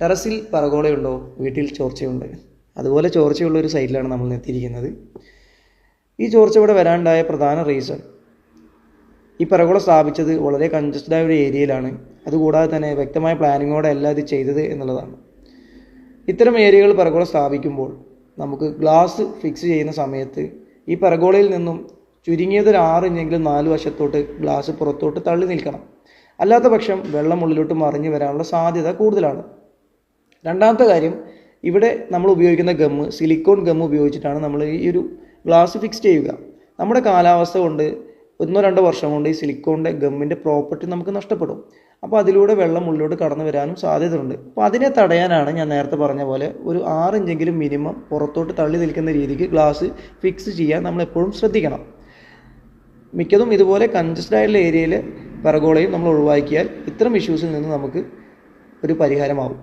ടെറസിൽ പറഗോളയുണ്ടോ, വീട്ടിൽ ചോർച്ചയുണ്ട്. അതുപോലെ ചോർച്ചയുള്ള ഒരു സൈറ്റിലാണ് നമ്മൾ എത്തിയിരിക്കുന്നത്. ഈ ചോർച്ച ഇവിടെ വരാനുണ്ടായ പ്രധാന റീസൺ, ഈ പറഗോള സ്ഥാപിച്ചത് വളരെ കൺജസ്റ്റഡായ ഒരു ഏരിയയിലാണ്. അതുകൂടാതെ തന്നെ വ്യക്തമായ പ്ലാനിങ്ങോടെ അല്ല ഇത് ചെയ്തത് എന്നുള്ളതാണ്. ഇത്തരം ഏരിയകൾ പറഗോള സ്ഥാപിക്കുമ്പോൾ നമുക്ക് ഗ്ലാസ് ഫിക്സ് ചെയ്യുന്ന സമയത്ത് ഈ പറഗോളയിൽ നിന്നും ചുരുങ്ങിയത് ഒരു 6 ഇഞ്ചെങ്കിലും 4 വശത്തോട്ട് ഗ്ലാസ് പുറത്തോട്ട് തള്ളി നിൽക്കണം. അല്ലാത്ത പക്ഷം വെള്ളം ഉള്ളിലോട്ട് മറിഞ്ഞു വരാനുള്ള സാധ്യത കൂടുതലാണ്. രണ്ടാമത്തെ കാര്യം, ഇവിടെ നമ്മൾ ഉപയോഗിക്കുന്ന ഗമ്മ് സിലിക്കോൺ ഗമ്മ് ഉപയോഗിച്ചിട്ടാണ് നമ്മൾ ഈ ഒരു ഗ്ലാസ് ഫിക്സ് ചെയ്യുക. നമ്മുടെ കാലാവസ്ഥ കൊണ്ട് 1-2 വർഷം കൊണ്ട് ഈ സിലിക്കോണിൻ്റെ ഗമ്മിൻ്റെ പ്രോപ്പർട്ടി നമുക്ക് നഷ്ടപ്പെടും. അപ്പോൾ അതിലൂടെ വെള്ളം ഉള്ളിലോട്ട് കടന്നു വരാനും സാധ്യതയുണ്ട്. അപ്പോൾ അതിനെ തടയാനാണ് ഞാൻ നേരത്തെ പറഞ്ഞ പോലെ ഒരു 6 ഇഞ്ചെങ്കിലും മിനിമം പുറത്തോട്ട് തള്ളി നിൽക്കുന്ന രീതിക്ക് ഗ്ലാസ് ഫിക്സ് ചെയ്യാൻ നമ്മൾ എപ്പോഴും ശ്രദ്ധിക്കണം. മിക്കതും ഇതുപോലെ കൺജസ്റ്റഡ് ആയിട്ടുള്ള ഏരിയയിൽ പറഗോളയും നമ്മൾ ഒഴിവാക്കിയാൽ ഇത്തരം ഇഷ്യൂസിൽ നിന്ന് നമുക്ക് ഒരു പരിഹാരമാവും.